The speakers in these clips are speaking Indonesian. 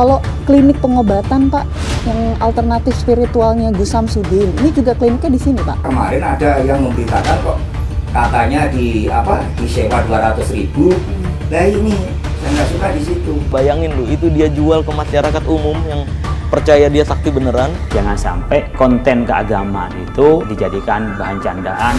Kalau klinik pengobatan Pak, yang alternatif spiritualnya Gus Samsudin, ini juga kliniknya di sini Pak? Kemarin ada yang memberitakan kok, katanya disewa 200.000. Nah ini saya nggak suka di situ. Bayangin lu, itu dia jual ke masyarakat umum yang percaya dia sakti beneran. Jangan sampai konten keagamaan itu dijadikan bahan candaan.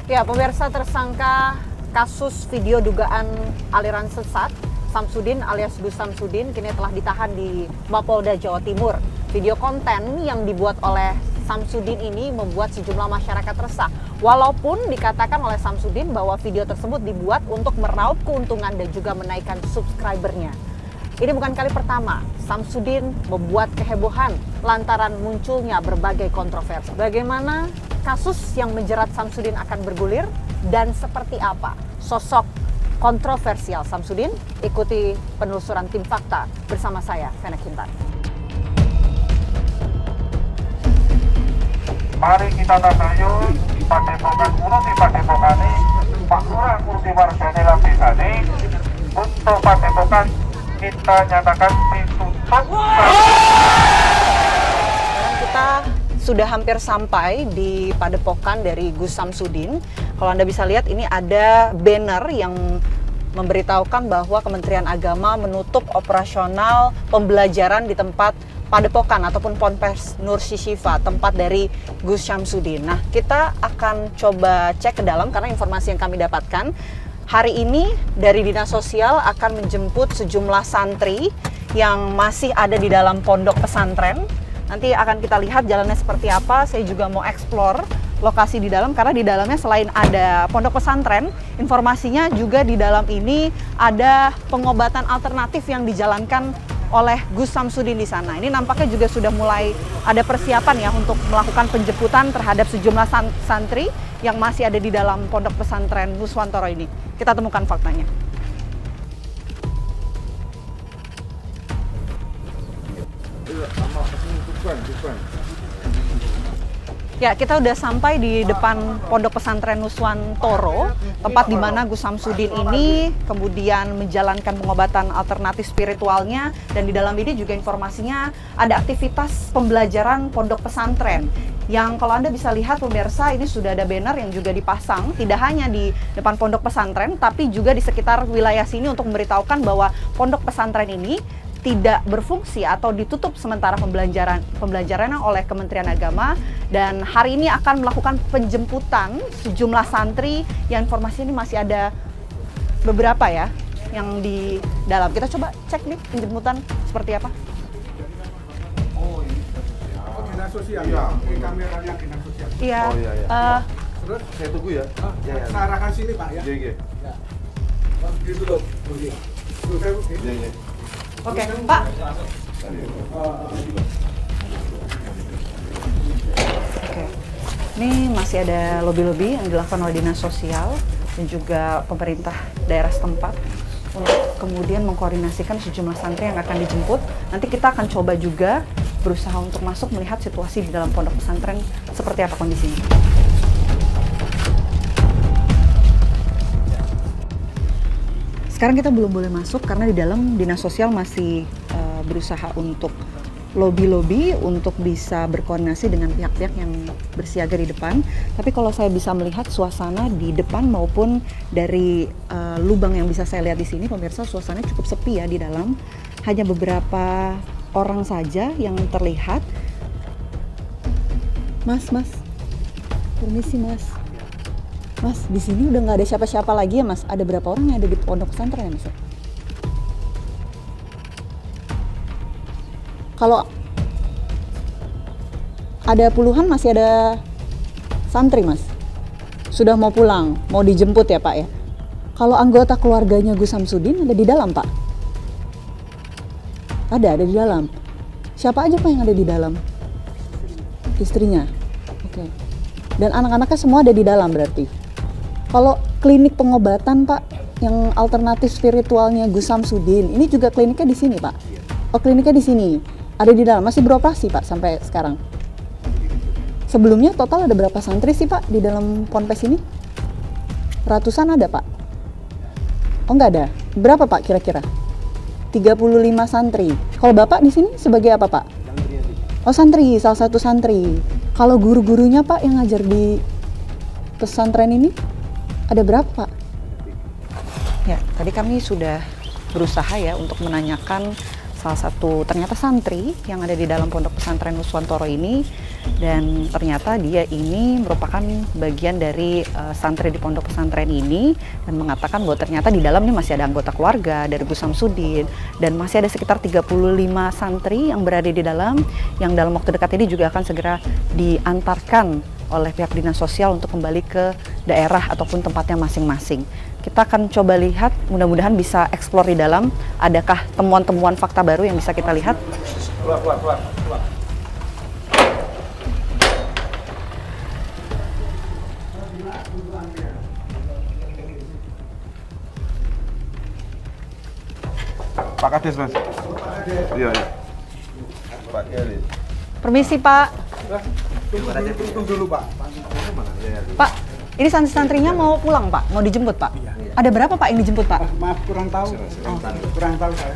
Ya, pemirsa, tersangka kasus video dugaan aliran sesat Samsudin alias Gus Samsudin kini telah ditahan di Mapolda Jawa Timur. Video konten yang dibuat oleh Samsudin ini membuat sejumlah masyarakat resah. Walaupun dikatakan oleh Samsudin bahwa video tersebut dibuat untuk meraup keuntungan dan juga menaikkan subscribernya. Ini bukan kali pertama Samsudin membuat kehebohan lantaran munculnya berbagai kontroversi. Bagaimana kasus yang menjerat Samsudin akan bergulir dan seperti apa sosok kontroversial Samsudin? Ikuti penelusuran tim fakta bersama saya, Fena Kintan. Mari kita tatayun padepokan urut di padepokane Pak Lurah Kurti Warjane Labisane untuk padepokan kita nyatakan ditutup. Kita sudah hampir sampai di padepokan dari Gus Samsudin. Kalau Anda bisa lihat, ini ada banner yang memberitahukan bahwa Kementerian Agama menutup operasional pembelajaran di tempat padepokan ataupun Ponpes Nur Syifa, tempat dari Gus Samsudin. Nah, kita akan coba cek ke dalam karena informasi yang kami dapatkan hari ini dari Dinas Sosial akan menjemput sejumlah santri yang masih ada di dalam pondok pesantren. Nanti akan kita lihat jalannya seperti apa. Saya juga mau explore lokasi di dalam karena di dalamnya selain ada pondok pesantren, informasinya juga di dalam ini ada pengobatan alternatif yang dijalankan oleh Gus Samsudin di sana. Ini nampaknya juga sudah mulai ada persiapan ya untuk melakukan penjemputan terhadap sejumlah santri yang masih ada di dalam pondok pesantren Nuswantoro ini. Kita temukan faktanya. Ya, kita udah sampai di depan pondok pesantren Nuswantoro, tempat di mana Gus Samsudin ini kemudian menjalankan pengobatan alternatif spiritualnya, dan di dalam ini juga informasinya ada aktivitas pembelajaran pondok pesantren. Yang kalau Anda bisa lihat pemirsa, ini sudah ada banner yang juga dipasang tidak hanya di depan pondok pesantren tapi juga di sekitar wilayah sini untuk memberitahukan bahwa pondok pesantren ini tidak berfungsi atau ditutup sementara pembelajarannya oleh Kementerian Agama, dan hari ini akan melakukan penjemputan sejumlah santri yang informasi ini masih ada beberapa ya yang di dalam. Kita coba cek nih penjemputan seperti apa. Oh, ini dinas sosial ya. Ini kameranya dinas sosial. Iya. Oh iya ya. Terus saya tunggu ya. Saya arahkan sini Pak ya. Iya. Ya. Gitu loh. Iya. Iya. Oke, Pak. Oke. Ini masih ada lobi-lobi yang dilakukan oleh Dinas Sosial dan juga pemerintah daerah setempat untuk kemudian mengkoordinasikan sejumlah santri yang akan dijemput. Nanti kita akan coba juga berusaha untuk masuk melihat situasi di dalam pondok pesantren seperti apa kondisinya. Sekarang kita belum boleh masuk karena di dalam Dinas Sosial masih berusaha untuk lobi-lobi untuk bisa berkoordinasi dengan pihak-pihak yang bersiaga di depan. Tapi kalau saya bisa melihat suasana di depan maupun dari lubang yang bisa saya lihat di sini, pemirsa, suasananya cukup sepi ya di dalam. Hanya beberapa orang saja yang terlihat. Mas, permisi Mas. Mas, di sini udah nggak ada siapa-siapa lagi ya Mas? Ada berapa orang yang ada di pondok pesantren ya Mas? Kalau ada puluhan masih ada santri Mas? Sudah mau pulang, mau dijemput ya Pak ya? Kalau anggota keluarganya Gus Samsudin ada di dalam Pak? Ada di dalam. Siapa aja Pak yang ada di dalam? Istrinya? Oke. Dan anak-anaknya semua ada di dalam berarti? Kalau klinik pengobatan Pak, yang alternatif spiritualnya Gus Samsudin, ini juga kliniknya di sini Pak? Oh kliniknya di sini, ada di dalam, masih beroperasi Pak sampai sekarang? Sebelumnya total ada berapa santri sih Pak di dalam ponpes ini? Ratusan ada Pak? Oh nggak ada? Berapa Pak kira-kira? 35 santri. Kalau Bapak di sini sebagai apa Pak? Oh santri, salah satu santri. Kalau guru-gurunya Pak yang ngajar di pesantren ini ada berapa Pak? Ya, tadi kami sudah berusaha ya untuk menanyakan salah satu ternyata santri yang ada di dalam pondok pesantren Nuswantoro ini, dan ternyata dia ini merupakan bagian dari santri di pondok pesantren ini, dan mengatakan bahwa ternyata di dalamnya masih ada anggota keluarga dari Gus Samsudin, dan masih ada sekitar 35 santri yang berada di dalam, yang dalam waktu dekat ini juga akan segera diantarkan oleh pihak dinas sosial untuk kembali ke daerah ataupun tempatnya masing-masing. Kita akan coba lihat, mudah-mudahan bisa eksplor di dalam, adakah temuan-temuan fakta baru yang bisa kita lihat. Keluar. Pak Kades Mas. Iya. Pak Kades. Permisi Pak. Tunggu dulu Pak. Pak, ini santri-santrinya mau pulang Pak, mau dijemput Pak. Ada berapa Pak yang dijemput Pak? Maaf kurang tahu. Kurang tahu saya.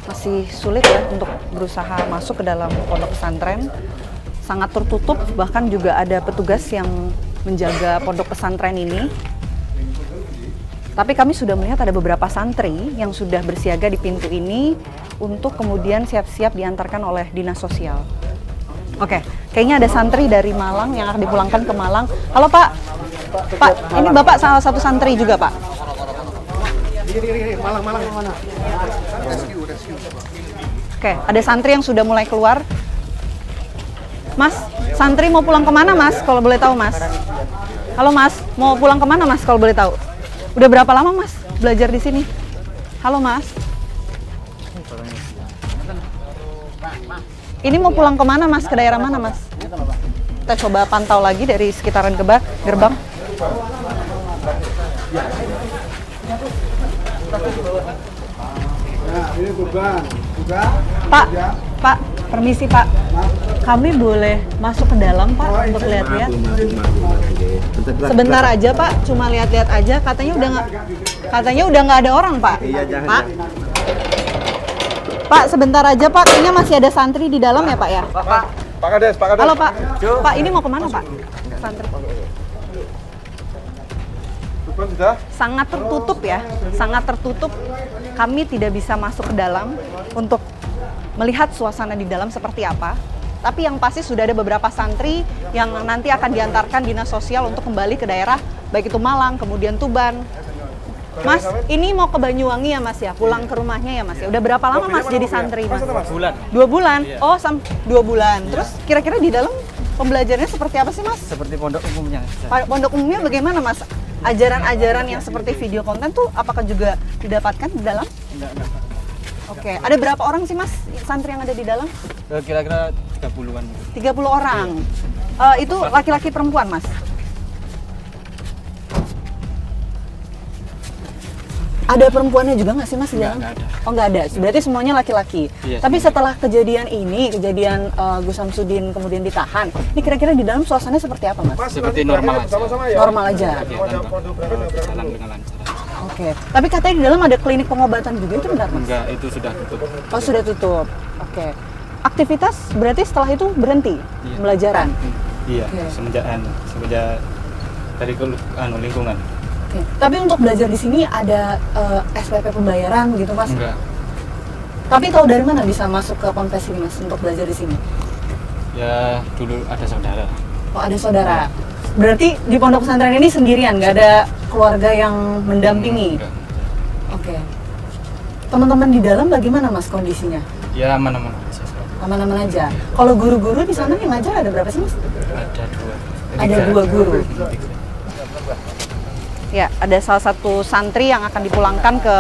Masih sulit ya untuk berusaha masuk ke dalam pondok pesantren. Sangat tertutup, bahkan juga ada petugas yang menjaga pondok pesantren ini. Tapi kami sudah melihat ada beberapa santri yang sudah bersiaga di pintu ini untuk kemudian siap-siap diantarkan oleh dinas sosial. Oke, kayaknya ada santri dari Malang yang akan dipulangkan ke Malang. Halo Pak, Pak, ini Bapak salah satu santri juga Pak? Malang mana? Oke, ada santri yang sudah mulai keluar. Mas, santri mau pulang kemana Mas, kalau boleh tahu Mas? Halo Mas, mau pulang kemana Mas, kalau boleh tahu? Udah berapa lama Mas belajar di sini? Halo Mas. Ini mau pulang kemana Mas, ke daerah mana Mas? Kita coba pantau lagi dari sekitaran gerbang. Nah, ini gerbang. Juga. Pak, permisi Pak. Kami boleh masuk ke dalam Pak untuk lihat-lihat? Sebentar aja Pak, cuma lihat-lihat aja. Katanya udah nggak ada orang Pak. Pak. Pak, sebentar aja Pak. Kayaknya masih ada santri di dalam ya Pak ya? Pak Kades. Halo Pak. Pak, ini mau kemana Pak? Santri. Gerbang sudah. Sangat tertutup ya, sangat tertutup. Kami tidak bisa masuk ke dalam untuk melihat suasana di dalam seperti apa. Tapi yang pasti sudah ada beberapa santri yang nanti akan diantarkan dinas sosial untuk kembali ke daerah, baik itu Malang, kemudian Tuban. Mas, ini mau ke Banyuwangi ya Mas ya, pulang ke rumahnya ya Mas ya. Udah berapa lama Mas jadi santri Mas? 2 bulan. 2 bulan? Oh, 2 bulan. Terus kira-kira di dalam pembelajarannya seperti apa sih Mas? Seperti pondok umumnya. Pondok umumnya bagaimana Mas? Ajaran-ajaran yang seperti video konten tuh apakah juga didapatkan di dalam? Enggak. Oke, ada berapa orang sih Mas santri yang ada di dalam? Kira-kira 30-an. 30 orang. Itu laki-laki perempuan Mas? Ada perempuannya juga nggak sih Mas di dalam? Nggak ada. Oh nggak ada, berarti semuanya laki-laki. Iya. Tapi setelah kejadian Gus Samsudin kemudian ditahan, ini kira-kira di dalam suasananya seperti apa Mas? Seperti normal aja. Sama-sama ya. Normal aja. Jalan dengan lancar. Oke, tapi katanya di dalam ada klinik pengobatan juga, itu benar Mas? Enggak, itu sudah tutup. Oh sudah tutup. Oke. Aktivitas berarti setelah itu berhenti pembelajaran. Iya, Oke. semenjak dari lingkungan. Oke. Tapi untuk belajar di sini ada SPP pembayaran gitu Mas? Enggak. Tapi tahu dari mana bisa masuk ke ponpes ini Mas untuk belajar di sini? Ya dulu ada saudara. Oh ada saudara. Berarti di pondok pesantren ini sendirian, nggak ada keluarga yang mendampingi? Enggak. Oke. Teman-teman di dalam bagaimana Mas kondisinya? Ya mana-mana aja. Aman-aman aja. Kalau guru-guru di sana yang ngajar ada berapa sih Mas? Ada 2. Ada 2 guru. Ya, ada salah satu santri yang akan dipulangkan ke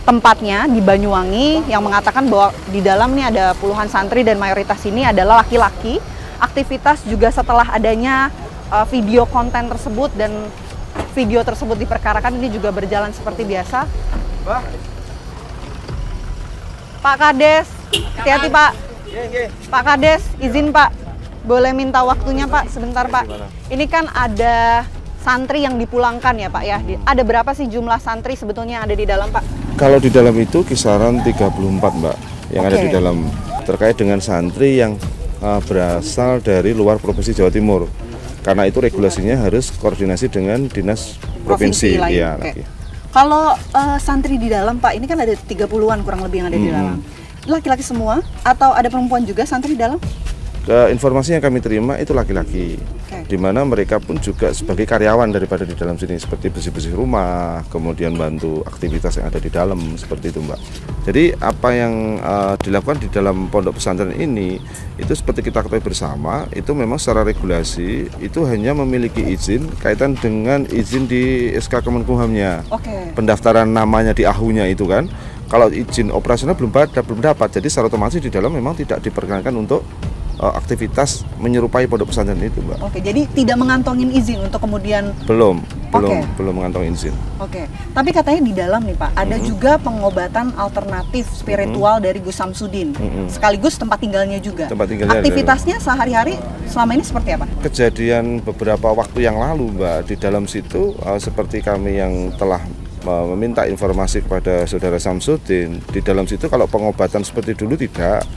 tempatnya di Banyuwangi yang mengatakan bahwa di dalam nih ada puluhan santri dan mayoritas ini adalah laki-laki. Aktivitas juga setelah adanya video konten tersebut dan video tersebut diperkarakan ini juga berjalan seperti biasa. Pak Kades, hati-hati Pak. Pak Kades, izin Pak, boleh minta waktunya Pak sebentar Pak. Ini kan ada santri yang dipulangkan ya Pak ya. Ada berapa sih jumlah santri sebetulnya yang ada di dalam Pak? Kalau di dalam itu kisaran 34 Mbak yang ada di dalam, terkait dengan santri yang berasal dari luar Provinsi Jawa Timur. Karena itu regulasinya harus koordinasi dengan dinas provinsi. Lain. Ya, Kalau santri di dalam Pak, ini kan ada 30-an kurang lebih yang ada di dalam. Laki-laki semua atau ada perempuan juga santri di dalam? Informasi yang kami terima itu laki-laki, di mana mereka pun juga sebagai karyawan daripada di dalam sini, seperti bersih-bersih rumah, kemudian bantu aktivitas yang ada di dalam, seperti itu Mbak. Jadi apa yang dilakukan di dalam pondok pesantren ini, itu seperti kita ketahui bersama, itu memang secara regulasi, itu hanya memiliki izin kaitan dengan izin di SK Kemenkumhamnya. Pendaftaran namanya di AHU-nya itu kan, kalau izin operasional belum dapat, jadi secara otomatis di dalam memang tidak diperkenankan untuk aktivitas menyerupai pondok pesantren itu, Mbak. Oke, jadi tidak mengantongin izin untuk kemudian belum mengantongin izin. Oke, tapi katanya di dalam nih Pak, ada juga pengobatan alternatif spiritual dari Gus Samsudin, sekaligus tempat tinggalnya juga. Aktivitasnya sehari-hari selama ini seperti apa? Kejadian beberapa waktu yang lalu, Mbak, di dalam situ seperti kami yang telah meminta informasi kepada Saudara Samsudin, di dalam situ kalau pengobatan seperti dulu tidak.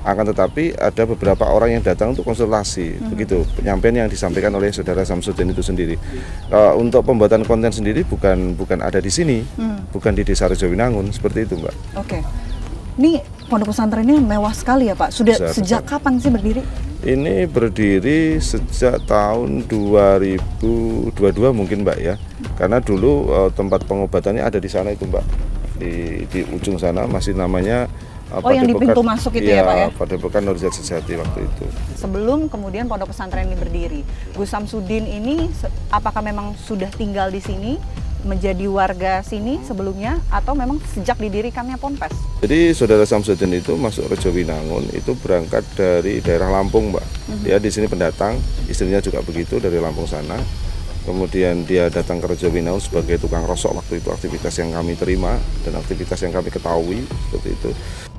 Akan tetapi ada beberapa orang yang datang untuk konsultasi, begitu penyampaian yang disampaikan oleh Saudara Samsudin itu sendiri. Untuk pembuatan konten sendiri bukan ada di sini, bukan di Desa Rejowinangun, seperti itu Mbak. Oke, ini pondok pesantren ini mewah sekali ya Pak. Sudah sejak kapan sih berdiri? Ini berdiri sejak tahun 2022 mungkin Mbak ya, karena dulu tempat pengobatannya ada di sana itu Mbak, di ujung sana masih namanya. Yang di pintu masuk itu ya Pak ya? Padepokan Nurjat Sejati waktu itu. Sebelum kemudian pondok pesantren ini berdiri, Gus Samsudin ini apakah memang sudah tinggal di sini, menjadi warga sini sebelumnya, atau memang sejak didirikannya Ponpes? Jadi Saudara Samsudin itu masuk Rejowinangun itu berangkat dari daerah Lampung Mbak. Dia di sini pendatang, istrinya juga begitu dari Lampung sana. Kemudian dia datang ke Rejowinangun sebagai tukang rosok waktu itu, aktivitas yang kami terima dan aktivitas yang kami ketahui seperti itu.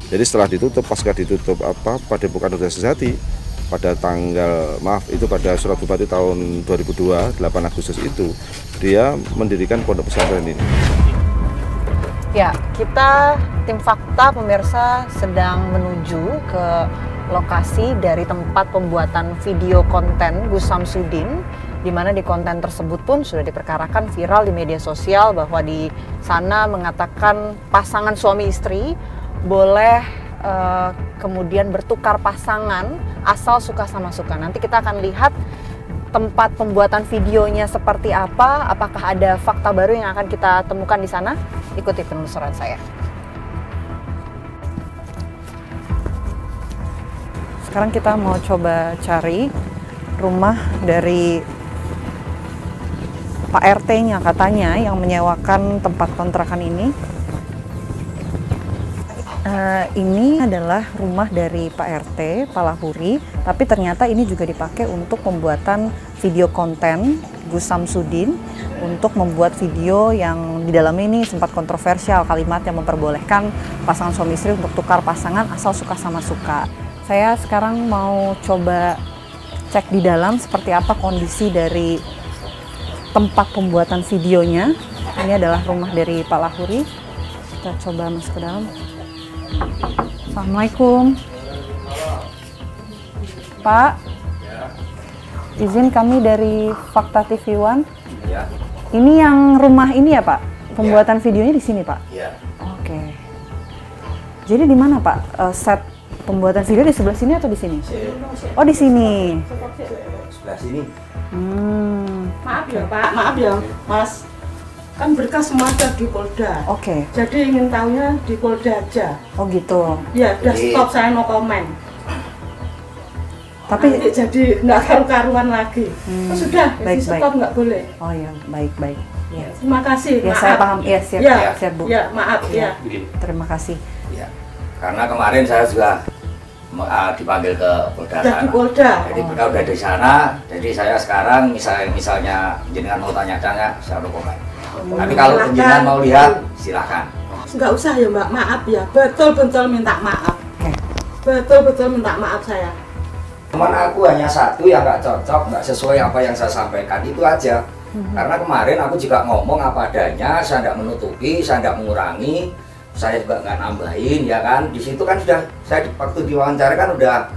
Jadi setelah ditutup, pasca ditutup Padepokan Nurjat Sejati pada pada Surat Bupati tahun 2002, 8 Agustus itu dia mendirikan pondok pesantren ini. Ya, kita tim Fakta pemirsa sedang menuju ke lokasi dari tempat pembuatan video konten Gus Samsudin, di mana di konten tersebut pun sudah diperkarakan viral di media sosial bahwa di sana mengatakan pasangan suami istri boleh kemudian bertukar pasangan asal suka sama suka. Nanti kita akan lihat tempat pembuatan videonya seperti apa, apakah ada fakta baru yang akan kita temukan di sana. Ikuti penelusuran saya. Sekarang kita mau coba cari rumah dari Pak RT-nya katanya yang menyewakan tempat kontrakan ini. Ini adalah rumah dari Pak RT, Pak Lahuri, tapi ternyata ini juga dipakai untuk pembuatan video konten Gus Samsudin, untuk membuat video yang di dalam ini sempat kontroversial, kalimat yang memperbolehkan pasangan suami istri untuk tukar pasangan asal suka sama suka. Saya sekarang mau coba cek di dalam seperti apa kondisi dari tempat pembuatan videonya. Ini adalah rumah dari Pak Lahuri. Kita coba masuk ke dalam. Assalamualaikum. Pak, izin kami dari Fakta TV One. Ya. Ini yang rumah ini ya Pak? Pembuatan videonya di sini Pak? Iya. Oke. Jadi di mana Pak? Set pembuatan video di sebelah sini atau di sini? Oh di sini. Sebelah sini. Maaf ya Pak, maaf ya Mas. Kan berkas semua ada di Polda. Oke. Jadi ingin tahunya di Polda aja. Oh gitu. Ya, udah stop, saya no comment. Tapi nanti jadi nggak karu-karuan lagi. Oh, sudah, baik, di stop nggak boleh. Oh ya, baik. Ya. Terima kasih. Ya, maaf. saya paham. Ya, siap, Ya, siap, Bu. ya, maaf ya. Terima kasih. Ya, karena kemarin saya juga dipanggil ke Polda Sudah sana. di Polda. Jadi Polda udah di sana. Jadi saya sekarang misalnya jenengan mau tanya-tanya, saya no komen. Tapi kalau silakan. jenengan mau lihat, silakan. Nggak usah ya Mbak, maaf ya. Betul-betul minta maaf. Betul-betul minta maaf saya. Cuman aku hanya satu yang nggak cocok, nggak sesuai apa yang saya sampaikan, itu aja. Karena kemarin aku juga ngomong apa adanya, saya tidak menutupi, saya tidak mengurangi, saya juga nggak nambahin, ya kan. Di situ kan sudah, saya waktu diwawancara kan udah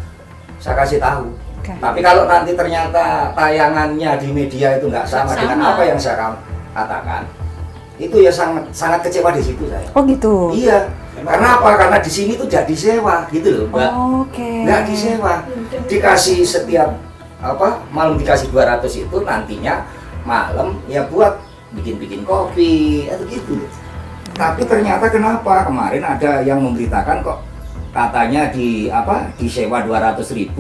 saya kasih tahu. Tapi kalau nanti ternyata tayangannya di media itu nggak sama dengan apa yang saya katakan, itu ya sangat kecewa di situ saya. Oh gitu. Iya. Karena apa? Karena di sini tuh jadi disewa gitu loh, Mbak. Oke. Nggak disewa. Dikasih setiap malam dikasih 200 itu, nantinya malam ya buat bikin kopi atau gitu. Tapi ternyata kenapa kemarin ada yang memberitakan kok katanya disewa 200.000.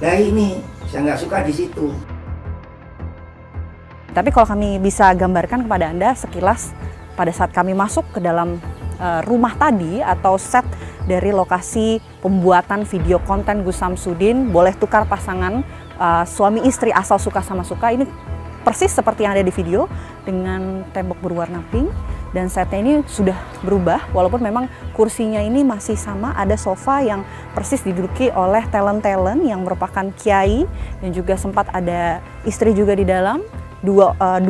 Nah ini saya nggak suka di situ. Tapi kalau kami bisa gambarkan kepada Anda sekilas pada saat kami masuk ke dalam rumah tadi atau set dari lokasi pembuatan video konten Gus Samsudin, boleh tukar pasangan suami istri asal suka sama suka, ini persis seperti yang ada di video dengan tembok berwarna pink, dan setnya ini sudah berubah walaupun memang kursinya ini masih sama, ada sofa yang persis diduduki oleh talent-talent yang merupakan kiai, dan juga sempat ada istri juga di dalam. 2-3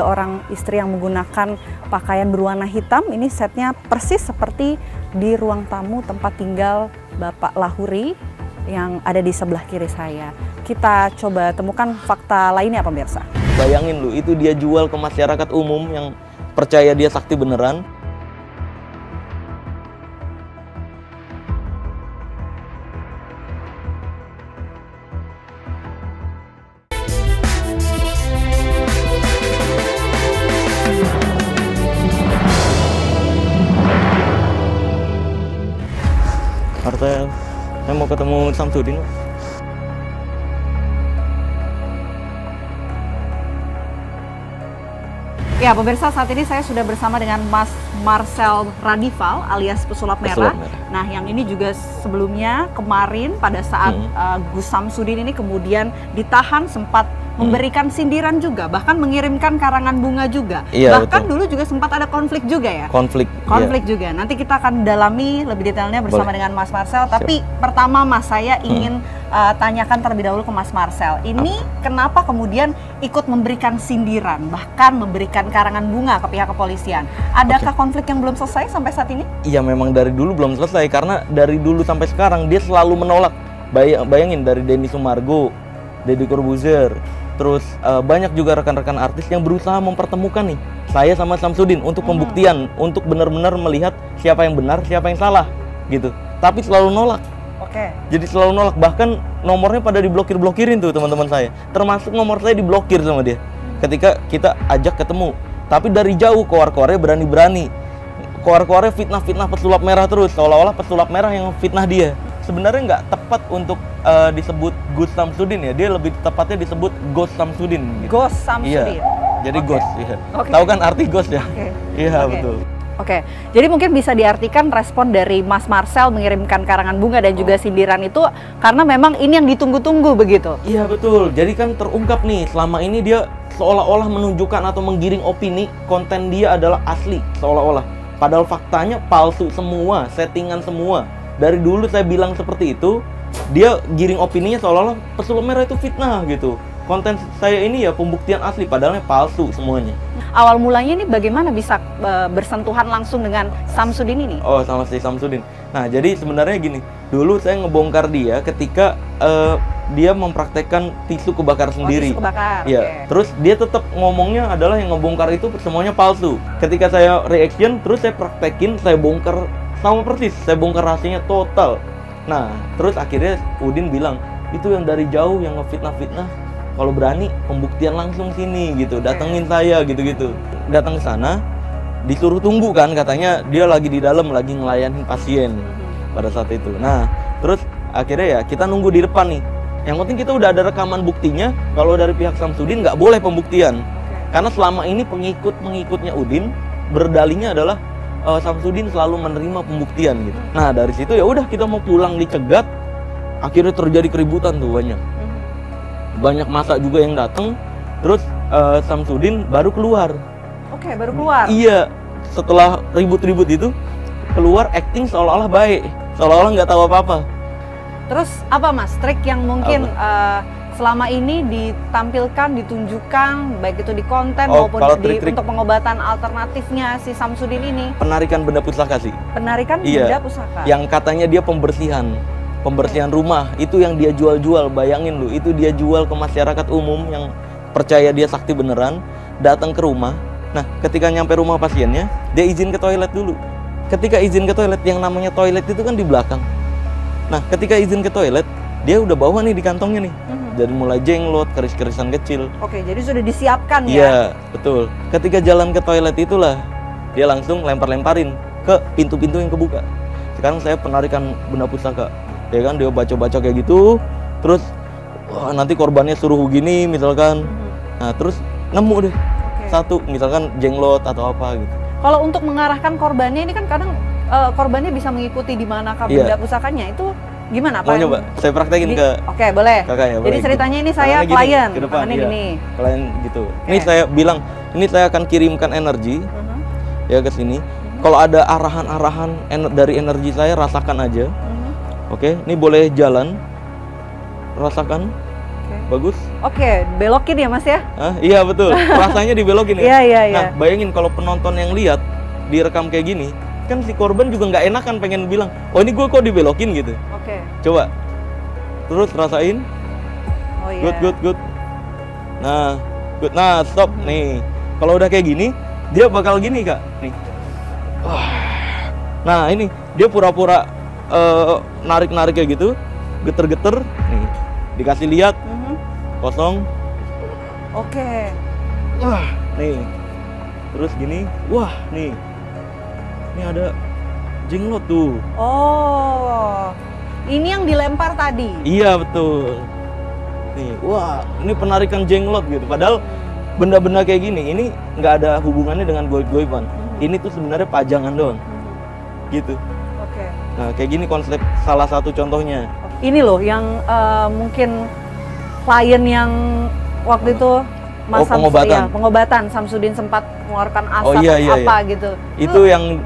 orang istri yang menggunakan pakaian berwarna hitam. Ini setnya persis seperti di ruang tamu tempat tinggal Bapak Lahuri yang ada di sebelah kiri saya. Kita coba temukan fakta lainnya pemirsa. Bayangin lu, itu dia jual ke masyarakat umum yang percaya dia sakti beneran. Artinya, saya mau ketemu Samsudin. Ya pemirsa, saat ini saya sudah bersama dengan Mas Marcel Radival alias Pesulap Merah. Nah yang ini juga sebelumnya kemarin pada saat Gus Samsudin ini kemudian ditahan sempat memberikan sindiran juga, bahkan mengirimkan karangan bunga juga. Iya, bahkan betul. dulu juga sempat ada konflik juga ya? Konflik Juga. Nanti kita akan dalami lebih detailnya bersama dengan Mas Marcel. Tapi pertama Mas, saya ingin tanyakan terlebih dahulu ke Mas Marcel. Ini kenapa kemudian ikut memberikan sindiran, bahkan memberikan karangan bunga ke pihak kepolisian? Adakah konflik yang belum selesai sampai saat ini? Iya, memang dari dulu belum selesai, karena dari dulu sampai sekarang dia selalu menolak. Bayangin dari Denny Sumargo, Deddy Corbuzier, terus banyak juga rekan-rekan artis yang berusaha mempertemukan nih saya sama Samsudin untuk pembuktian, untuk benar-benar melihat siapa yang benar, siapa yang salah gitu. Tapi selalu nolak. Jadi selalu nolak, bahkan nomornya pada diblokir-blokirin tuh teman-teman saya. Termasuk nomor saya diblokir sama dia ketika kita ajak ketemu. Tapi dari jauh koar-koarnya berani-berani. Koar-koarnya fitnah-fitnah Pesulap Merah terus, seolah-olah Pesulap Merah yang fitnah dia. Sebenarnya nggak tepat untuk disebut Gus Samsudin ya, dia lebih tepatnya disebut Ghost Samsudin. Gitu. Ghost Samsudin. Iya, jadi Ghost. Iya. Tahu kan arti Ghost ya? Iya, betul. Oke, jadi mungkin bisa diartikan respon dari Mas Marcel mengirimkan karangan bunga dan juga sindiran itu karena memang ini yang ditunggu-tunggu begitu? Iya betul, jadi kan terungkap nih selama ini dia seolah-olah menunjukkan atau menggiring opini konten dia adalah asli, seolah-olah. Padahal faktanya palsu semua, settingan semua. Dari dulu saya bilang seperti itu, dia giring opininya seolah-olah Pesulap Merah itu fitnah gitu. Konten saya ini ya pembuktian asli, padahalnya palsu semuanya. Awal mulanya ini bagaimana bisa bersentuhan langsung dengan Samsudin ini? Oh, sama si Samsudin. Nah, jadi sebenarnya gini, dulu saya ngebongkar dia ketika dia mempraktekkan tisu kebakar sendiri. Tisu kebakar. Iya. Terus dia tetap ngomongnya adalah yang ngebongkar itu semuanya palsu. Ketika saya reaction, terus saya praktekin, saya bongkar sama persis, saya bongkar rahasianya total. Nah, terus akhirnya Udin bilang, itu yang dari jauh yang ngefitnah-fitnah. Kalau berani pembuktian langsung sini gitu, datengin saya gitu-gitu. Datang ke sana, disuruh tunggu kan, katanya dia lagi di dalam lagi ngelayanin pasien pada saat itu. Nah, terus akhirnya ya kita nunggu di depan nih. Yang penting kita udah ada rekaman buktinya. Kalau dari pihak Samsudin nggak boleh pembuktian. Karena selama ini pengikut-pengikutnya Udin berdalihnya adalah Samsudin selalu menerima pembuktian gitu. Nah dari situ ya udah kita mau pulang dicegat, akhirnya terjadi keributan tuh banyak massa juga yang datang. Terus Samsudin baru keluar. Oke, baru keluar. Iya, setelah ribut-ribut itu keluar acting seolah-olah baik, seolah-olah nggak tahu apa-apa. Terus apa Mas trik yang mungkin selama ini ditampilkan, ditunjukkan, baik itu di konten maupun untuk pengobatan alternatifnya si Samsudin ini? Penarikan benda pusaka sih. Penarikan benda pusaka? Yang katanya dia pembersihan rumah, itu yang dia jual-jual. Bayangin lu, itu dia jual ke masyarakat umum yang percaya dia sakti beneran, datang ke rumah. Nah, ketika nyampe rumah pasiennya, dia izin ke toilet dulu. Ketika izin ke toilet, yang namanya toilet itu kan di belakang. Nah, ketika izin ke toilet, dia udah bawa nih di kantongnya nih. Dari mulai jenglot, keris-kerisan kecil. Oke, jadi sudah disiapkan ya? Iya, betul. Ketika jalan ke toilet itulah, dia langsung lempar-lemparin ke pintu-pintu yang kebuka. Sekarang saya penarikan benda pusaka. Ya kan, dia baca-baca kayak gitu. Terus, wah, nanti korbannya suruh gini misalkan. Nah, terus nemu deh. Satu, misalkan jenglot atau apa gitu. Kalau untuk mengarahkan korbannya ini kan kadang korbannya bisa mengikuti di manakah benda pusakanya, itu gimana Pak? Mau nyoba? Saya praktekin ke Oke, boleh. Kakak ya, jadi ceritanya ini saya klien, tangannya gini. Klien gitu. Ini saya bilang, ini saya akan kirimkan energi ya ke sini. Kalau ada arahan-arahan dari energi saya, rasakan aja. Oke, ini boleh jalan, rasakan. Bagus. Oke, belokin ya Mas ya? Iya betul, rasanya dibelokin ya. Iya. Nah, bayangin kalau penonton yang lihat direkam kayak gini, kan si korban juga nggak enak kan, pengen bilang, oh ini gue kok dibelokin gitu. Oke. Coba, terus rasain. Oh iya. Good. Nah, good. Nah, stop nih. Kalau udah kayak gini, dia bakal gini Kak. Nih. Nah ini dia pura-pura narik-narik kayak gitu, geter-geter. Nih, dikasih lihat. Kosong. Oke. Wah, nih. Terus gini. Wah, nih. Ini ada jenglot tuh. Oh. Ini yang dilempar tadi. Iya, betul. Nih, wah, ini penarikan jenglot gitu. Padahal benda-benda kayak gini ini nggak ada hubungannya dengan goib-goiban. Ini tuh sebenarnya pajangan doang. Gitu. Oke. Nah, kayak gini konsep salah satu contohnya. Ini loh yang mungkin klien yang waktu itu pengobatan Samsudin sempat mengeluarkan asap gitu. Itu yang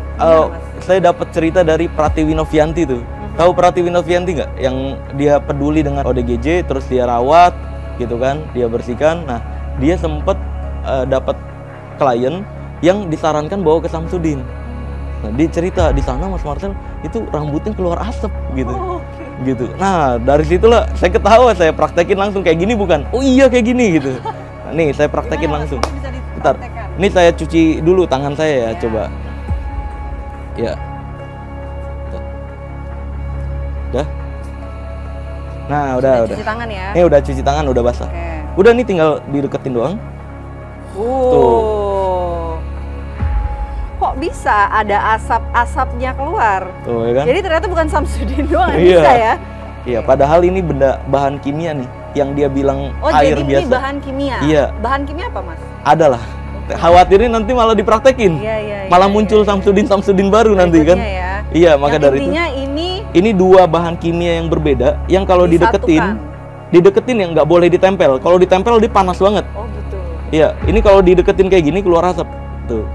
saya dapat cerita dari Pratiwi Novianti tuh. Tahu Pratiwi Novianti nggak? Yang dia peduli dengan ODGJ, terus dia rawat gitu kan, dia bersihkan. Nah, dia sempat dapat klien yang disarankan bawa ke Samsudin. Nah, dia cerita di sana Mas Marcel itu rambutnya keluar asap gitu. Gitu. Nah, dari situlah saya ketawa, saya praktekin langsung kayak gini bukan? Oh iya kayak gini gitu. Nah, nih saya praktekin langsung. Bentar. Ini saya cuci dulu tangan saya ya, coba. Ya. Udah. Nah, udah. Cuci tangan ya. Ini udah cuci tangan, udah basah. Udah nih tinggal dideketin doang. Tuh. Kok bisa ada asap-asapnya keluar? Tuh, ya kan? Jadi ternyata bukan Samsudin doang yang bisa ya? Iya, padahal ini bahan kimia nih yang dia bilang air jadi biasa. Ini bahan kimia? Iya. Bahan kimia apa Mas? Ada lah. Khawatirnya nanti malah dipraktekin. Malah muncul Samsudin baru nanti kan? Ya. Iya, maka dari itu. Intinya ini dua bahan kimia yang berbeda yang kalau dideketin yang nggak boleh ditempel. Kalau ditempel dia panas banget. Oh gitu. Iya, ini kalau dideketin kayak gini keluar asap. Tuh.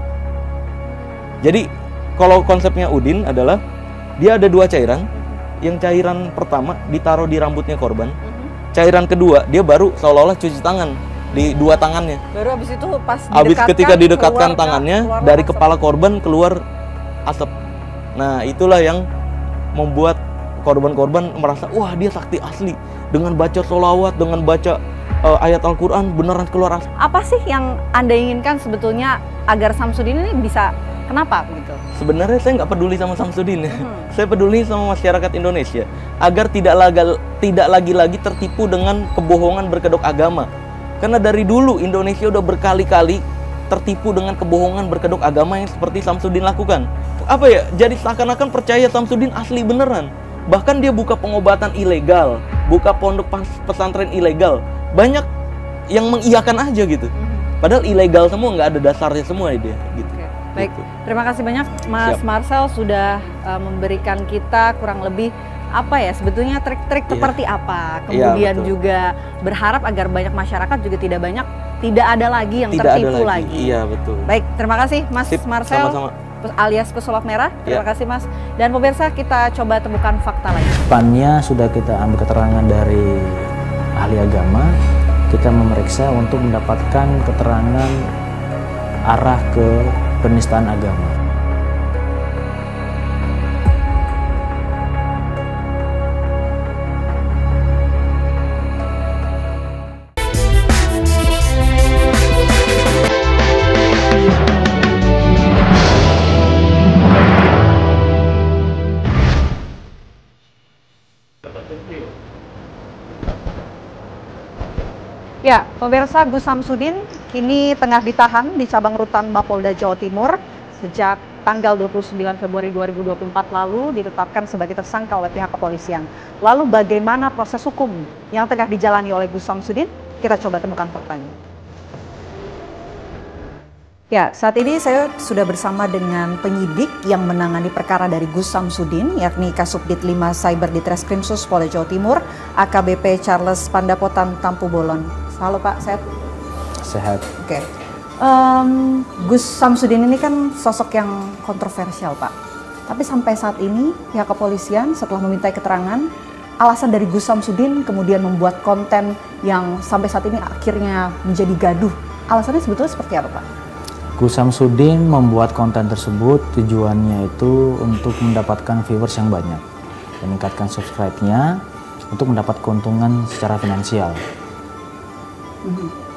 Jadi kalau konsepnya Udin adalah dia ada dua cairan. Yang cairan pertama ditaruh di rambutnya korban. Cairan kedua dia baru seolah-olah cuci tangan di dua tangannya. Baru habis itu pas ketika didekatkan tangannya dari asap. Kepala korban keluar asap. Nah, itulah yang membuat korban-korban merasa wah dia sakti asli. Dengan baca sholawat, dengan baca ayat Al-Quran beneran keluar asap. Apa sih yang Anda inginkan sebetulnya agar Samsudin ini bisa kenapa begitu? Sebenarnya saya nggak peduli sama Samsudin. Saya peduli sama masyarakat Indonesia agar tidak lagi-lagi tertipu dengan kebohongan berkedok agama. Karena dari dulu Indonesia udah berkali-kali tertipu dengan kebohongan berkedok agama yang seperti Samsudin lakukan. Apa ya? Jadi seakan-akan percaya Samsudin asli beneran. Bahkan dia buka pengobatan ilegal, buka pondok pesantren ilegal. Banyak yang mengiyakan aja gitu. Padahal ilegal semua, nggak ada dasarnya semua dia gitu. Baik, Gitu. terima kasih banyak Mas Siap. Marcel sudah memberikan kita kurang lebih apa ya sebetulnya trik-trik Iya. seperti apa. Iya, Kemudian betul. juga berharap agar banyak masyarakat juga tidak ada lagi yang Tidak ada tertipu lagi. lagi. Iya, betul. Baik, terima kasih Mas Sip, Marcel sama-sama. alias Pesulap Merah. Terima Iya. kasih Mas. Dan pemirsa, kita coba temukan fakta lain. Depannya sudah kita ambil keterangan dari ahli agama, kita memeriksa untuk mendapatkan keterangan arah ke penistaan agama. Ya, pemirsa, Gus Samsudin kini tengah ditahan di cabang rutan Mapolda Jawa Timur sejak tanggal 29 Februari 2024 lalu ditetapkan sebagai tersangka oleh pihak kepolisian. Lalu bagaimana proses hukum yang tengah dijalani oleh Gus Samsudin? Kita coba temukan faktanya. Ya, saat ini saya sudah bersama dengan penyidik yang menangani perkara dari Gus Samsudin, yakni Kasubdit 5 Cyber di Treskrimsus Polda Jawa Timur, AKBP Charles Pandapotan Tampu Bolon. Halo Pak, sehat? Sehat. Oke. Gus Samsudin ini kan sosok yang kontroversial Pak. Tapi sampai saat ini pihak kepolisian setelah memintai keterangan, alasan dari Gus Samsudin kemudian membuat konten yang sampai saat ini akhirnya menjadi gaduh. Alasannya sebetulnya seperti apa Pak? Gus Samsudin membuat konten tersebut tujuannya itu untuk mendapatkan viewers yang banyak, meningkatkan subscribe-nya untuk mendapat keuntungan secara finansial.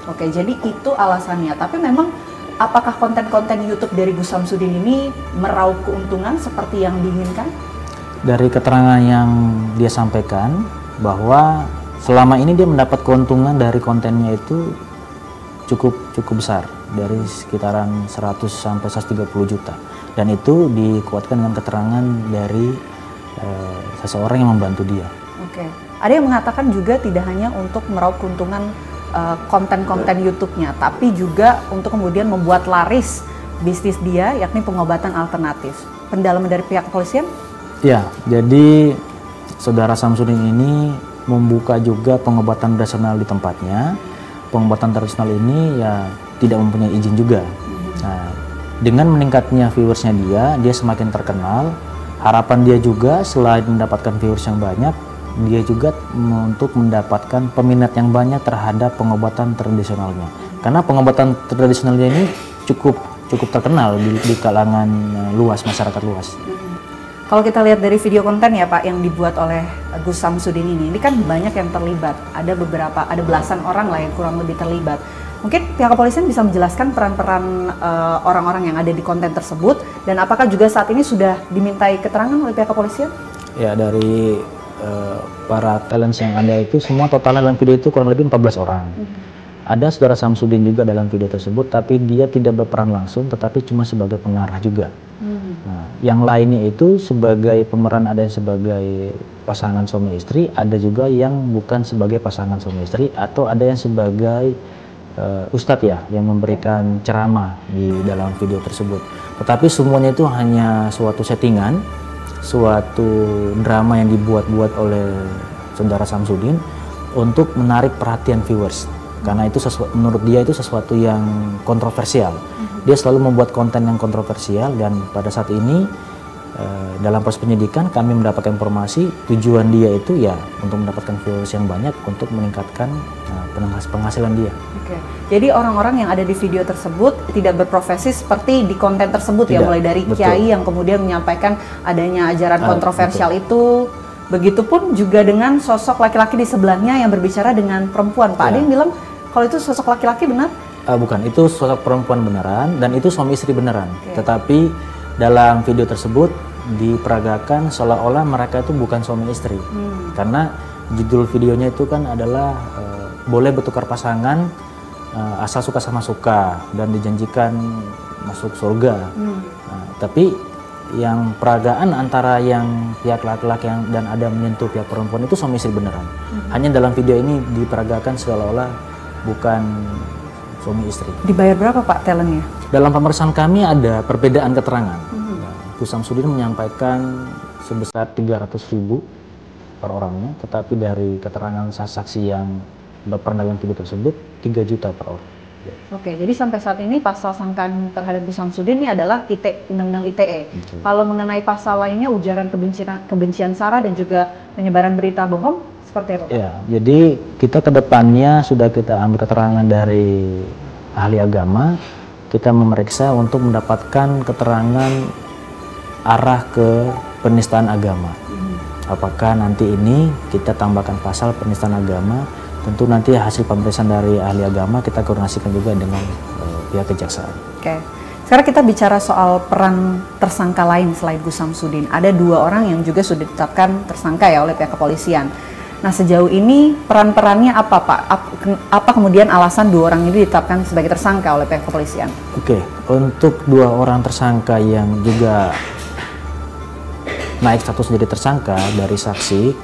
Oke, jadi itu alasannya. Tapi memang apakah konten-konten YouTube dari Gus Samsudin ini meraup keuntungan seperti yang diinginkan? Dari keterangan yang dia sampaikan bahwa selama ini dia mendapat keuntungan dari kontennya itu cukup besar, dari sekitaran 100 sampai 130 juta. Dan itu dikuatkan dengan keterangan dari seseorang yang membantu dia. Oke. Ada yang mengatakan juga tidak hanya untuk meraup keuntungan konten-konten YouTube-nya, tapi juga untuk kemudian membuat laris bisnis dia, yakni pengobatan alternatif. Pendalaman dari pihak kepolisian? Ya, jadi saudara Samsudin ini membuka juga pengobatan tradisional di tempatnya. Pengobatan tradisional ini ya tidak mempunyai izin juga. Nah, dengan meningkatnya viewersnya dia semakin terkenal. Harapan dia juga selain mendapatkan viewers yang banyak, dia juga untuk mendapatkan peminat yang banyak terhadap pengobatan tradisionalnya. Karena pengobatan tradisionalnya ini cukup terkenal di kalangan luas, masyarakat luas. Kalau kita lihat dari video konten ya Pak yang dibuat oleh Gus Samsudin ini kan banyak yang terlibat. Ada belasan orang lah yang kurang lebih terlibat. Mungkin pihak kepolisian bisa menjelaskan peran-peran orang-orang yang ada di konten tersebut dan apakah juga saat ini sudah dimintai keterangan oleh pihak kepolisian? Ya, dari para talents yang ada itu semua totalnya dalam video itu kurang lebih 14 orang. Ada saudara Samsudin juga dalam video tersebut, tapi dia tidak berperan langsung, tetapi cuma sebagai pengarah juga. Nah, yang lainnya itu sebagai pemeran, ada yang sebagai pasangan suami istri, ada juga yang bukan sebagai pasangan suami istri, atau ada yang sebagai ustadz ya, yang memberikan ceramah di dalam video tersebut. Tetapi semuanya itu hanya suatu settingan, suatu drama yang dibuat-buat oleh saudara Samsudin untuk menarik perhatian viewers. Karena itu menurut dia itu sesuatu yang kontroversial. Dia selalu membuat konten yang kontroversial dan pada saat ini dalam proses penyidikan kami mendapatkan informasi tujuan dia itu ya untuk mendapatkan viewers yang banyak untuk meningkatkan penghasilan dia. Oke. Jadi orang-orang yang ada di video tersebut tidak berprofesi seperti di konten tersebut ya, Tidak, mulai dari betul. kiai yang kemudian menyampaikan adanya ajaran kontroversial itu. Begitupun juga dengan sosok laki-laki di sebelahnya yang berbicara dengan perempuan. Pak, Ya. ada yang bilang kalau itu sosok laki-laki benar? Bukan, itu sosok perempuan beneran dan itu suami istri beneran. Tetapi dalam video tersebut diperagakan seolah-olah mereka itu bukan suami istri. Karena judul videonya itu kan adalah boleh bertukar pasangan asal suka sama suka dan dijanjikan masuk surga. Nah, tapi yang peragaan antara yang pihak laki-laki dan ada menyentuh pihak perempuan itu suami istri beneran. Hanya dalam video ini diperagakan seolah-olah bukan suami istri. Dibayar berapa Pak talentnya? Dalam pemeriksaan kami ada perbedaan keterangan. Gus Samsudin menyampaikan sebesar 300.000 per orangnya, tetapi dari keterangan saksi yang pernah dalam video tersebut 3 juta per orang. Oke, jadi sampai saat ini pasal sangkaan terhadap Gus Samsudin ini adalah Undang-Undang ITE. Kalau mengenai pasal lainnya ujaran kebencian sara dan juga penyebaran berita bohong seperti apa? Ya, jadi kita kedepannya sudah kita ambil keterangan dari ahli agama, kita memeriksa untuk mendapatkan keterangan arah ke penistaan agama. Apakah nanti ini kita tambahkan pasal penistaan agama? Tentu nanti hasil pemeriksaan dari ahli agama kita koordinasikan juga dengan pihak kejaksaan. Oke. Sekarang kita bicara soal peran tersangka lain selain Gus Samsudin. Ada 2 orang yang juga sudah ditetapkan tersangka ya oleh pihak kepolisian. Nah, sejauh ini peran-perannya apa Pak? Apa kemudian alasan 2 orang ini ditetapkan sebagai tersangka oleh pihak kepolisian? Oke, untuk 2 orang tersangka yang juga naik status menjadi tersangka dari saksi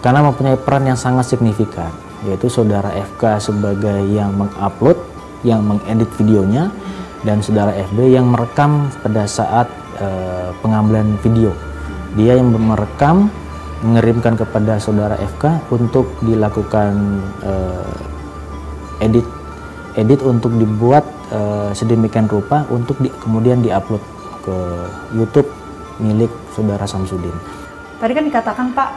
karena mempunyai peran yang sangat signifikan, yaitu saudara FK sebagai yang mengupload, yang mengedit videonya, dan saudara FB yang merekam pada saat pengambilan video. Dia yang merekam, mengirimkan kepada saudara FK untuk dilakukan edit untuk dibuat sedemikian rupa untuk kemudian diupload ke YouTube milik saudara Samsudin. Tadi kan dikatakan Pak,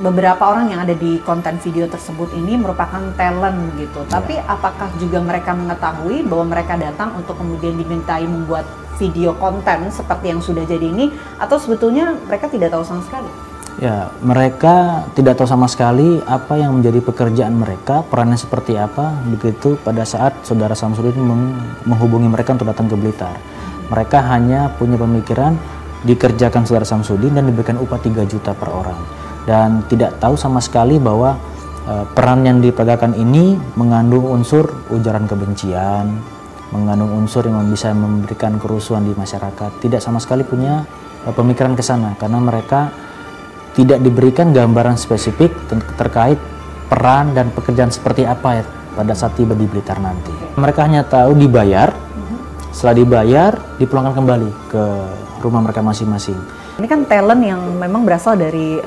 beberapa orang yang ada di konten video tersebut ini merupakan talent gitu. Tapi apakah juga mereka mengetahui bahwa mereka datang untuk kemudian dimintai membuat video konten seperti yang sudah jadi ini, atau sebetulnya mereka tidak tahu sama sekali? Ya, mereka tidak tahu sama sekali apa yang menjadi pekerjaan mereka, perannya seperti apa. Begitu pada saat saudara Samsudin menghubungi mereka untuk datang ke Blitar. Mereka hanya punya pemikiran dikerjakan saudara Samsudin dan diberikan upah 3 juta per orang, dan tidak tahu sama sekali bahwa peran yang diperagakan ini mengandung unsur ujaran kebencian, mengandung unsur yang bisa memberikan kerusuhan di masyarakat. Tidak sama sekali punya pemikiran ke sana karena mereka tidak diberikan gambaran spesifik terkait peran dan pekerjaan seperti apa ya pada saat tiba di Blitar nanti. Mereka hanya tahu dibayar, setelah dibayar dipulangkan kembali ke rumah mereka masing-masing. Ini kan talent yang memang berasal dari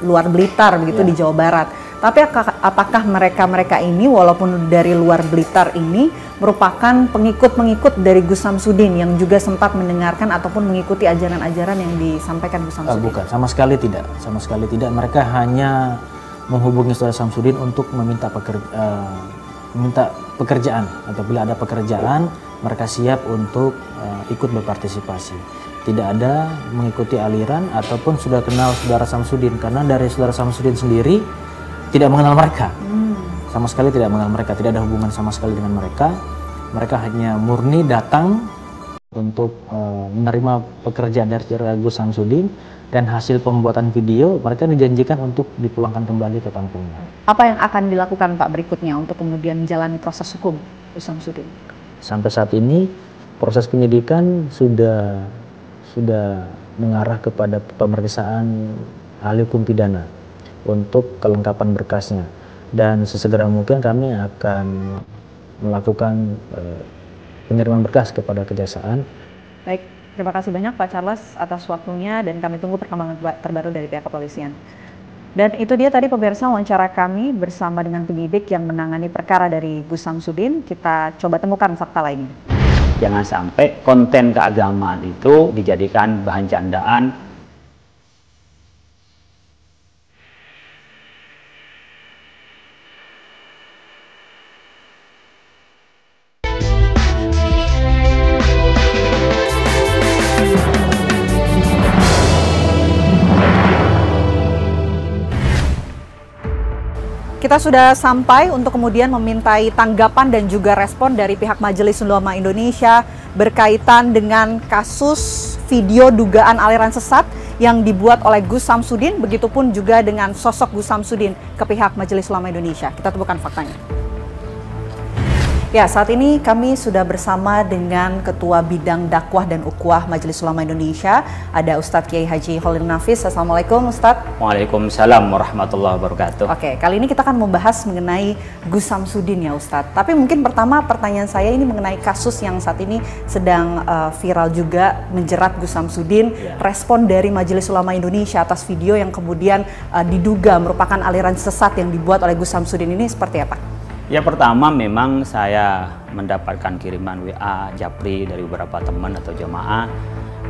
luar Blitar begitu di Jawa Barat. Tapi apakah mereka ini walaupun dari luar Blitar ini merupakan pengikut-pengikut dari Gus Samsudin yang juga sempat mendengarkan ataupun mengikuti ajaran-ajaran yang disampaikan Gus Samsudin? Bukan, sama sekali tidak. Sama sekali tidak. Mereka hanya menghubungi saudara Samsudin untuk meminta pekerjaan. Apabila ada pekerjaan, mereka siap untuk ikut berpartisipasi. Tidak ada mengikuti aliran ataupun sudah kenal saudara Samsudin, karena dari saudara Samsudin sendiri tidak mengenal mereka. Sama sekali tidak mengenal mereka, tidak ada hubungan sama sekali dengan mereka. Mereka hanya murni datang untuk menerima pekerjaan dari saudara Gus Samsudin, dan hasil pembuatan video mereka dijanjikan untuk dipulangkan kembali ke kampungnya. Apa yang akan dilakukan Pak berikutnya untuk kemudian menjalani proses hukum Gus Samsudin? Sampai saat ini proses penyidikan sudah mengarah kepada pemeriksaan ahli hukum pidana untuk kelengkapan berkasnya, dan sesegera mungkin kami akan melakukan pengiriman berkas kepada kejaksaan. Baik, terima kasih banyak Pak Charles atas waktunya, dan kami tunggu perkembangan terbaru dari pihak kepolisian. Dan itu dia tadi pemirsa wawancara kami bersama dengan penyidik yang menangani perkara dari Gus Samsudin. Kita coba temukan fakta lainnya. Jangan sampai konten keagamaan itu dijadikan bahan candaan. Kita sudah sampai untuk kemudian memintai tanggapan dan juga respon dari pihak Majelis Ulama Indonesia berkaitan dengan kasus video dugaan aliran sesat yang dibuat oleh Gus Samsudin, begitupun juga dengan sosok Gus Samsudin ke pihak Majelis Ulama Indonesia. Kita temukan faktanya. Ya, saat ini kami sudah bersama dengan Ketua Bidang Dakwah dan Ukhuwah Majelis Ulama Indonesia, ada Ustadz Kiai Haji Khalil Nafis. Assalamualaikum Ustadz. Waalaikumsalam warahmatullahi wabarakatuh. Oke, kali ini kita akan membahas mengenai Gus Samsudin ya Ustadz. Tapi mungkin pertama pertanyaan saya ini mengenai kasus yang saat ini sedang viral juga menjerat Gus Samsudin. Respon dari Majelis Ulama Indonesia atas video yang kemudian diduga merupakan aliran sesat yang dibuat oleh Gus Samsudin ini seperti apa? Ya, pertama memang saya mendapatkan kiriman WA Japri dari beberapa teman atau jemaah.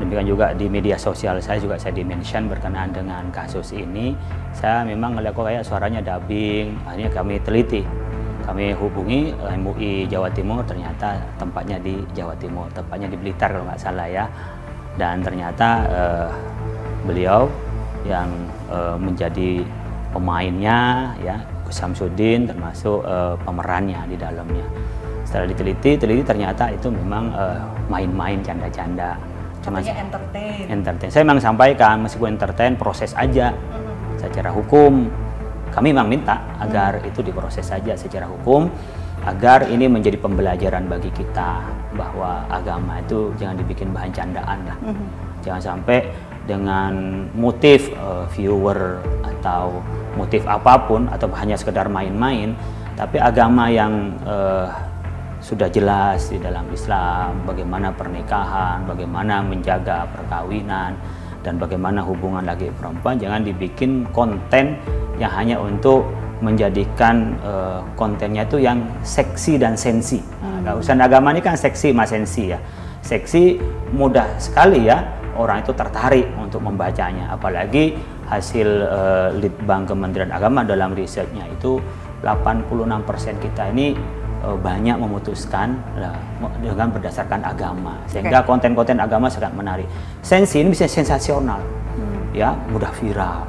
Demikian juga di media sosial saya juga saya di-mention berkenaan dengan kasus ini. Saya memang ngeliat kok kayak suaranya dubbing. Akhirnya kami teliti. Kami hubungi MUI Jawa Timur, ternyata tempatnya di Jawa Timur, tempatnya di Blitar kalau nggak salah ya. Dan ternyata beliau yang menjadi pemainnya ya, Gus Samsudin termasuk pemerannya di dalamnya. Setelah diteliti ternyata itu memang main-main canda-canda. Katanya entertain. Saya memang sampaikan meskipun entertain proses aja secara hukum. Kami memang minta agar itu diproses saja secara hukum agar ini menjadi pembelajaran bagi kita bahwa agama itu jangan dibikin bahan candaan lah. Jangan sampai dengan motif viewer atau motif apapun atau hanya sekedar main-main, tapi agama yang sudah jelas di dalam Islam, bagaimana pernikahan, bagaimana menjaga perkawinan, dan bagaimana hubungan laki perempuan, jangan dibikin konten yang hanya untuk menjadikan kontennya itu yang seksi dan sensi. Nah, urusan agama ini kan seksi mas sensi ya. Seksi mudah sekali ya orang itu tertarik untuk membacanya, apalagi hasil Litbang Kementerian Agama dalam risetnya itu 86% kita ini banyak memutuskan dengan berdasarkan agama, sehingga konten-konten agama sangat menarik. Sensi ini bisa sensasional, ya, mudah viral,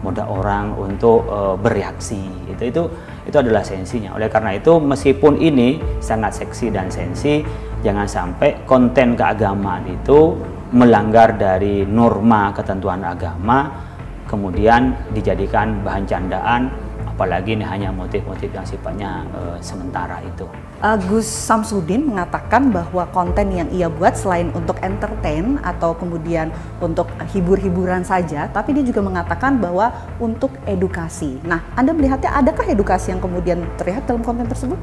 mudah orang untuk bereaksi. Itu adalah sensinya. Oleh karena itu, meskipun ini sangat seksi dan sensi, jangan sampai konten keagamaan itu melanggar dari norma ketentuan agama, kemudian dijadikan bahan candaan, apalagi ini hanya motif-motif yang sifatnya sementara itu. Gus Samsudin mengatakan bahwa konten yang ia buat selain untuk entertain atau kemudian untuk hibur-hiburan saja, tapi dia juga mengatakan bahwa untuk edukasi. Nah, Anda melihatnya adakah edukasi yang kemudian terlihat dalam konten tersebut?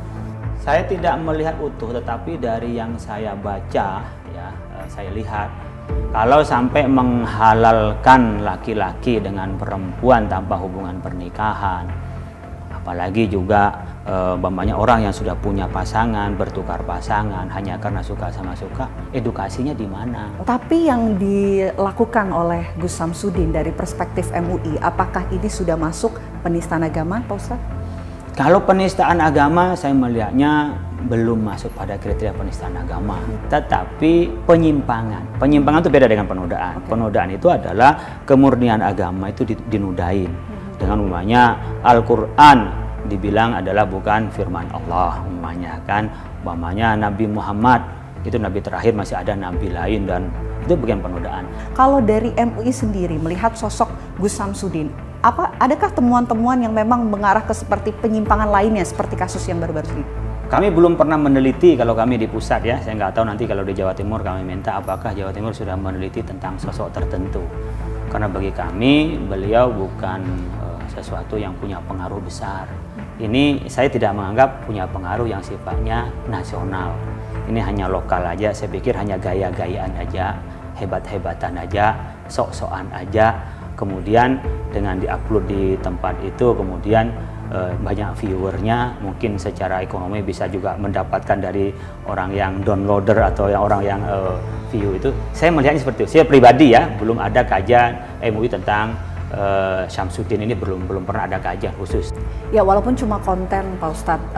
Saya tidak melihat utuh, tetapi dari yang saya baca, ya, saya lihat kalau sampai menghalalkan laki-laki dengan perempuan tanpa hubungan pernikahan, apalagi juga banyak orang yang sudah punya pasangan, bertukar pasangan hanya karena suka sama suka, edukasinya di mana? Tapi yang dilakukan oleh Gus Samsudin dari perspektif MUI, apakah ini sudah masuk penistaan agama, Pak Ustadz? Kalau penistaan agama, saya melihatnya belum masuk pada kriteria penistaan agama. Tetapi penyimpangan itu beda dengan penodaan. Penodaan itu adalah kemurnian agama itu dinudain. Dengan umpamanya Al-Quran dibilang adalah bukan firman Allah, umpamanya Nabi Muhammad itu nabi terakhir, masih ada nabi lain, dan itu bagian penodaan. Kalau dari MUI sendiri melihat sosok Gus Samsudin, adakah temuan-temuan yang memang mengarah ke seperti penyimpangan lainnya seperti kasus yang baru-baru ini? Kami belum pernah meneliti kalau kami di pusat ya, saya nggak tahu nanti kalau di Jawa Timur kami minta apakah Jawa Timur sudah meneliti tentang sosok tertentu. Karena bagi kami beliau bukan sesuatu yang punya pengaruh besar. Ini saya tidak menganggap punya pengaruh yang sifatnya nasional. Ini hanya lokal aja, saya pikir hanya gaya-gayaan aja, hebat-hebatan aja, sok-sokan aja. Kemudian dengan diupload di tempat itu, kemudian banyak viewernya, mungkin secara ekonomi bisa juga mendapatkan dari orang yang downloader atau orang yang view itu. Saya melihatnya seperti itu. Saya pribadi ya, belum ada kajian MUI tentang Samsudin ini, belum pernah ada kajian khusus. Ya, walaupun cuma konten Pak Ustadz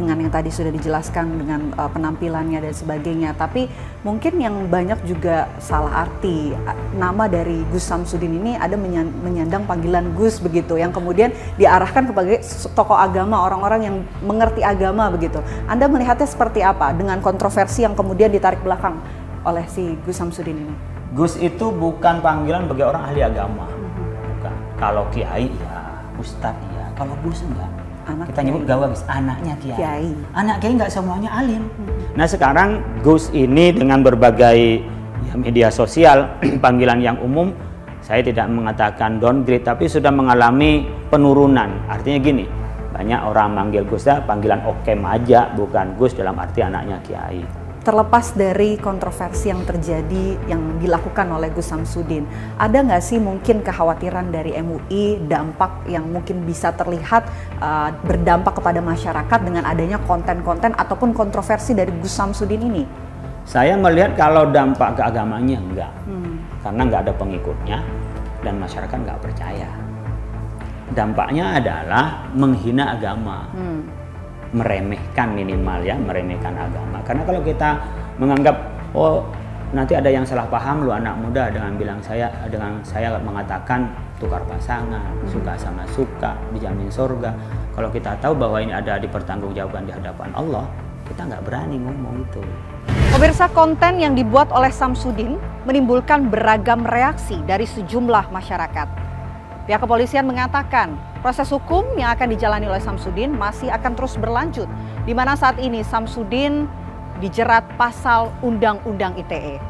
dengan yang tadi sudah dijelaskan dengan penampilannya dan sebagainya, tapi mungkin yang banyak juga salah arti nama dari Gus Samsudin ini ada menyandang panggilan Gus begitu, yang kemudian diarahkan kepada tokoh agama, orang-orang yang mengerti agama begitu. Anda melihatnya seperti apa dengan kontroversi yang kemudian ditarik belakang oleh si Gus Samsudin ini? Gus itu bukan panggilan bagi orang ahli agama. Kalau kiai ya, ustadz ya, kalau Gus enggak. Kita nyebut gawagis, anaknya Kiai. Anak kiai nggak semuanya alim. Nah sekarang Gus ini dengan berbagai media sosial, panggilan yang umum, saya tidak mengatakan downgrade, tapi sudah mengalami penurunan. Artinya gini, banyak orang manggil Gus panggilan Okem aja, bukan Gus dalam arti anaknya kiai. Terlepas dari kontroversi yang terjadi yang dilakukan oleh Gus Samsudin, ada nggak sih mungkin kekhawatiran dari MUI dampak yang mungkin bisa terlihat berdampak kepada masyarakat dengan adanya konten-konten ataupun kontroversi dari Gus Samsudin ini? Saya melihat kalau dampak ke agamanya enggak, karena nggak ada pengikutnya dan masyarakat nggak percaya. Dampaknya adalah menghina agama. Meremehkan minimal ya, meremehkan agama. Karena kalau kita menganggap oh nanti ada yang salah paham lu anak muda dengan saya mengatakan tukar pasangan, suka sama suka, dijamin surga. Kalau kita tahu bahwa ini ada dipertanggungjawabkan di hadapan Allah, kita nggak berani ngomong itu. Pemirsa, konten yang dibuat oleh Samsudin menimbulkan beragam reaksi dari sejumlah masyarakat. Pihak kepolisian mengatakan proses hukum yang akan dijalani oleh Samsudin masih akan terus berlanjut, di mana saat ini Samsudin dijerat pasal Undang-Undang ITE.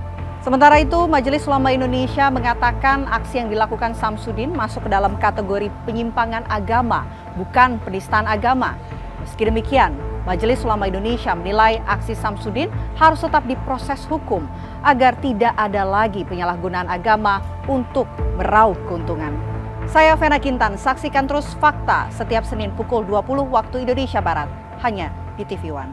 Sementara itu, Majelis Ulama Indonesia mengatakan aksi yang dilakukan Samsudin masuk ke dalam kategori penyimpangan agama, bukan penistaan agama. Meski demikian, Majelis Ulama Indonesia menilai aksi Samsudin harus tetap diproses hukum agar tidak ada lagi penyalahgunaan agama untuk meraup keuntungan. Saya Vena Kintan, saksikan terus Fakta setiap Senin pukul 20 waktu Indonesia Barat, hanya di TV One.